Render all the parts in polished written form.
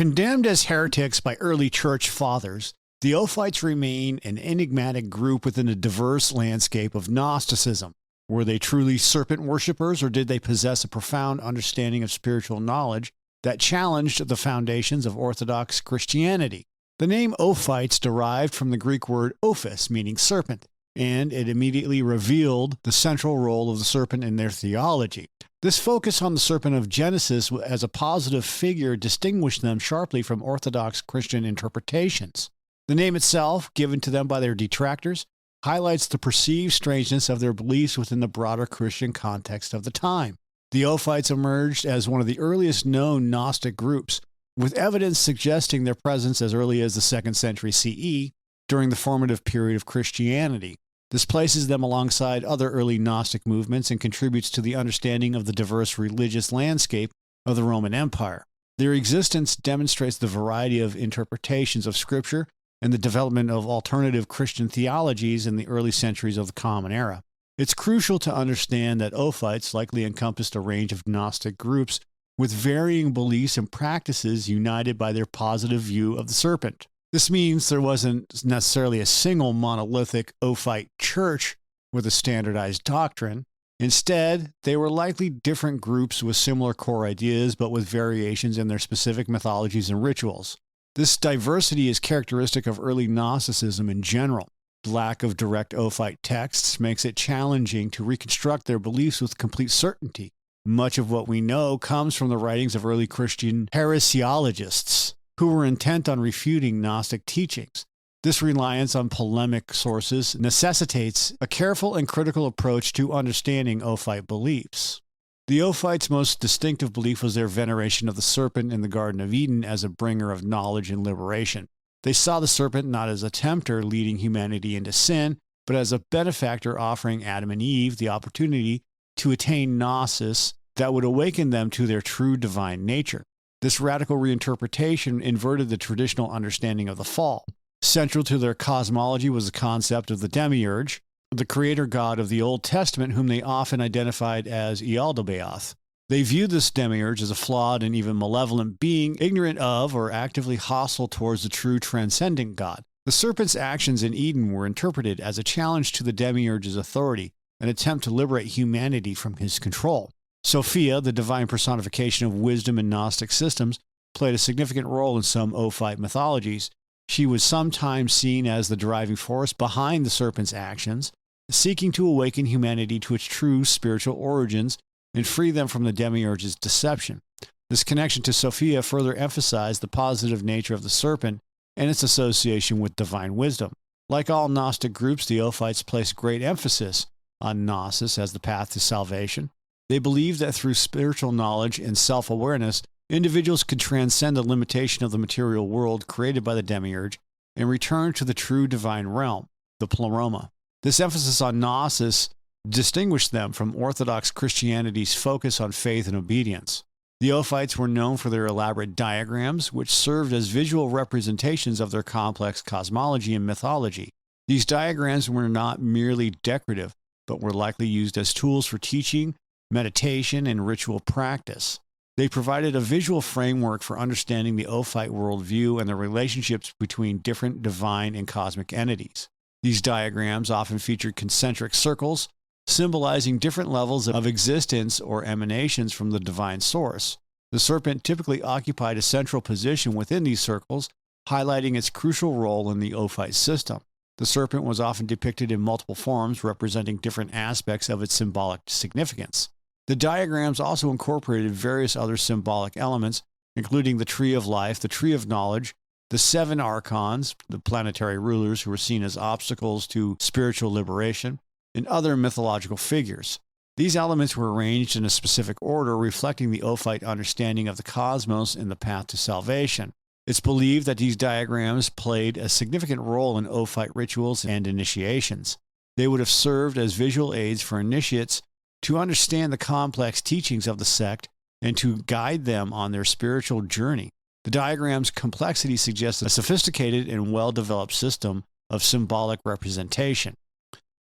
Condemned as heretics by early church fathers, the Ophites remain an enigmatic group within a diverse landscape of Gnosticism. Were they truly serpent worshippers, or did they possess a profound understanding of spiritual knowledge that challenged the foundations of orthodox Christianity? The name Ophites derived from the Greek word ophis, meaning serpent, and it immediately revealed the central role of the serpent in their theology. This focus on the serpent of Genesis as a positive figure distinguished them sharply from orthodox Christian interpretations. The name itself, given to them by their detractors, highlights the perceived strangeness of their beliefs within the broader Christian context of the time. The Ophites emerged as one of the earliest known Gnostic groups, with evidence suggesting their presence as early as the 2nd century CE during the formative period of Christianity. This places them alongside other early Gnostic movements and contributes to the understanding of the diverse religious landscape of the Roman Empire. Their existence demonstrates the variety of interpretations of Scripture and the development of alternative Christian theologies in the early centuries of the Common Era. It's crucial to understand that Ophites likely encompassed a range of Gnostic groups with varying beliefs and practices united by their positive view of the serpent. This means there wasn't necessarily a single monolithic Ophite church with a standardized doctrine. Instead, they were likely different groups with similar core ideas but with variations in their specific mythologies and rituals. This diversity is characteristic of early Gnosticism in general. The lack of direct Ophite texts makes it challenging to reconstruct their beliefs with complete certainty. Much of what we know comes from the writings of early Christian heresiologists, who were intent on refuting Gnostic teachings. This reliance on polemic sources necessitates a careful and critical approach to understanding Ophite beliefs. The Ophites' most distinctive belief was their veneration of the serpent in the Garden of Eden as a bringer of knowledge and liberation. They saw the serpent not as a tempter leading humanity into sin, but as a benefactor offering Adam and Eve the opportunity to attain gnosis that would awaken them to their true divine nature. This radical reinterpretation inverted the traditional understanding of the fall. Central to their cosmology was the concept of the demiurge, the creator god of the Old Testament, whom they often identified as Yaldabaoth. They viewed this demiurge as a flawed and even malevolent being, ignorant of or actively hostile towards the true transcendent God. The serpent's actions in Eden were interpreted as a challenge to the demiurge's authority, an attempt to liberate humanity from his control. Sophia, the divine personification of wisdom in Gnostic systems, played a significant role in some Ophite mythologies. She was sometimes seen as the driving force behind the serpent's actions, seeking to awaken humanity to its true spiritual origins and free them from the demiurge's deception. This connection to Sophia further emphasized the positive nature of the serpent and its association with divine wisdom. Like all Gnostic groups, the Ophites placed great emphasis on gnosis as the path to salvation. They believed that through spiritual knowledge and self-awareness, individuals could transcend the limitation of the material world created by the demiurge and return to the true divine realm, the pleroma. This emphasis on gnosis distinguished them from orthodox Christianity's focus on faith and obedience. The Ophites were known for their elaborate diagrams, which served as visual representations of their complex cosmology and mythology. These diagrams were not merely decorative, but were likely used as tools for teaching, meditation, and ritual practice. They provided a visual framework for understanding the Ophite worldview and the relationships between different divine and cosmic entities. These diagrams often featured concentric circles, symbolizing different levels of existence or emanations from the divine source. The serpent typically occupied a central position within these circles, highlighting its crucial role in the Ophite system. The serpent was often depicted in multiple forms, representing different aspects of its symbolic significance. The diagrams also incorporated various other symbolic elements, including the tree of life, the tree of knowledge, the 7 archons, the planetary rulers who were seen as obstacles to spiritual liberation, and other mythological figures. These elements were arranged in a specific order, reflecting the Ophite understanding of the cosmos and the path to salvation. It's believed that these diagrams played a significant role in Ophite rituals and initiations. They would have served as visual aids for initiates to understand the complex teachings of the sect and to guide them on their spiritual journey. The diagram's complexity suggests a sophisticated and well-developed system of symbolic representation.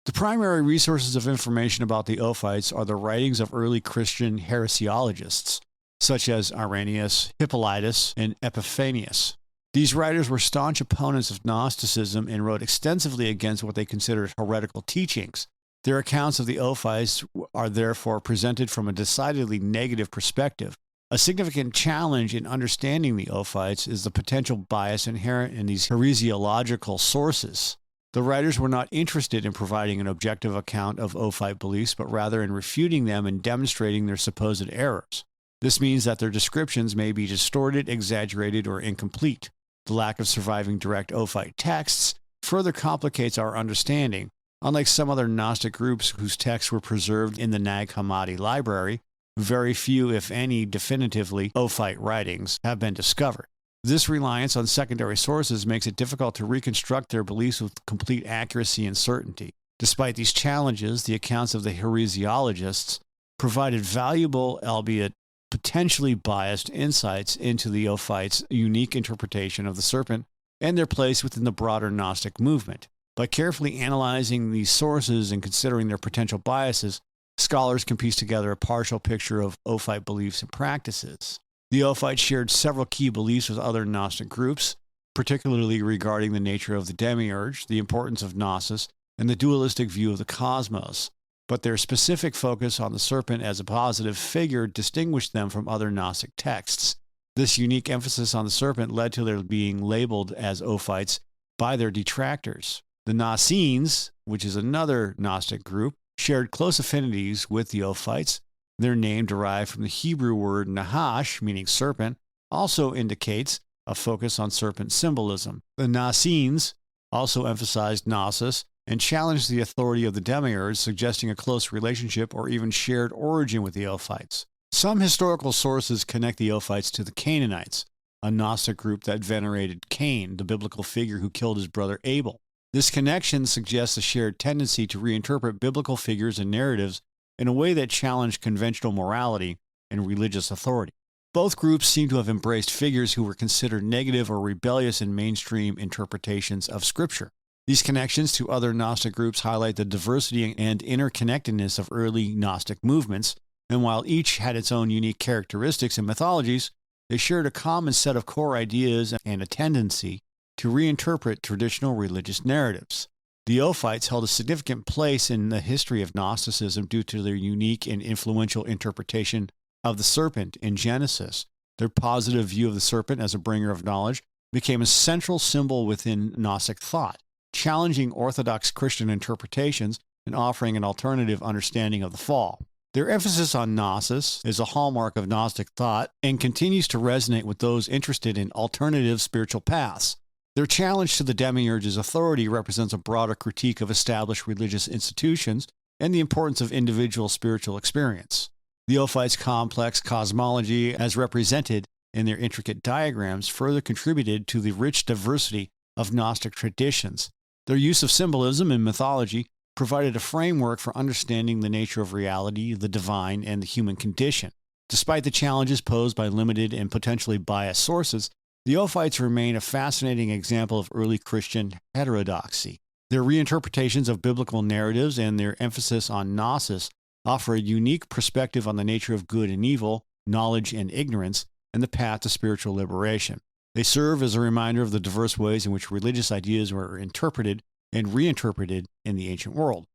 The primary resources of information about the Ophites are the writings of early Christian heresiologists. such as Irenaeus, Hippolytus, and Epiphanius. These writers were staunch opponents of Gnosticism and wrote extensively against what they considered heretical teachings. Their accounts of the Ophites are therefore presented from a decidedly negative perspective. A significant challenge in understanding the Ophites is the potential bias inherent in these heresiological sources. The writers were not interested in providing an objective account of Ophite beliefs, but rather in refuting them and demonstrating their supposed errors. This means that their descriptions may be distorted, exaggerated, or incomplete. The lack of surviving direct Ophite texts further complicates our understanding. Unlike some other Gnostic groups whose texts were preserved in the Nag Hammadi library, very few, if any, definitively Ophite writings have been discovered. This reliance on secondary sources makes it difficult to reconstruct their beliefs with complete accuracy and certainty. Despite these challenges, the accounts of the heresiologists provided valuable, albeit potentially biased, insights into the Ophites' unique interpretation of the serpent and their place within the broader Gnostic movement. By carefully analyzing these sources and considering their potential biases, scholars can piece together a partial picture of Ophite beliefs and practices. The Ophites shared several key beliefs with other Gnostic groups, particularly regarding the nature of the demiurge, the importance of Gnosis, and the dualistic view of the cosmos. But their specific focus on the serpent as a positive figure distinguished them from other Gnostic texts. This unique emphasis on the serpent led to their being labeled as Ophites by their detractors. The Gnostics, which is another Gnostic group, shared close affinities with the Ophites. Their name, derived from the Hebrew word nahash, meaning serpent, also indicates a focus on serpent symbolism. The Gnostics also emphasized Gnosis and challenged the authority of the demiurge, suggesting a close relationship or even shared origin with the Ophites. Some historical sources connect the Ophites to the Canaanites, a Gnostic group that venerated Cain, the biblical figure who killed his brother Abel. This connection suggests a shared tendency to reinterpret biblical figures and narratives in a way that challenged conventional morality and religious authority. Both groups seem to have embraced figures who were considered negative or rebellious in mainstream interpretations of Scripture. These connections to other Gnostic groups highlight the diversity and interconnectedness of early Gnostic movements, and while each had its own unique characteristics and mythologies, they shared a common set of core ideas and a tendency to reinterpret traditional religious narratives. The Ophites held a significant place in the history of Gnosticism due to their unique and influential interpretation of the serpent in Genesis. Their positive view of the serpent as a bringer of knowledge became a central symbol within Gnostic thought, challenging orthodox Christian interpretations and offering an alternative understanding of the fall. Their emphasis on Gnosis is a hallmark of Gnostic thought and continues to resonate with those interested in alternative spiritual paths. Their challenge to the demiurge's authority represents a broader critique of established religious institutions and the importance of individual spiritual experience. The Ophites' complex cosmology, as represented in their intricate diagrams, further contributed to the rich diversity of Gnostic traditions. Their use of symbolism and mythology provided a framework for understanding the nature of reality, the divine, and the human condition. Despite the challenges posed by limited and potentially biased sources, the Ophites remain a fascinating example of early Christian heterodoxy. Their reinterpretations of biblical narratives and their emphasis on Gnosis offer a unique perspective on the nature of good and evil, knowledge and ignorance, and the path to spiritual liberation. They serve as a reminder of the diverse ways in which religious ideas were interpreted and reinterpreted in the ancient world.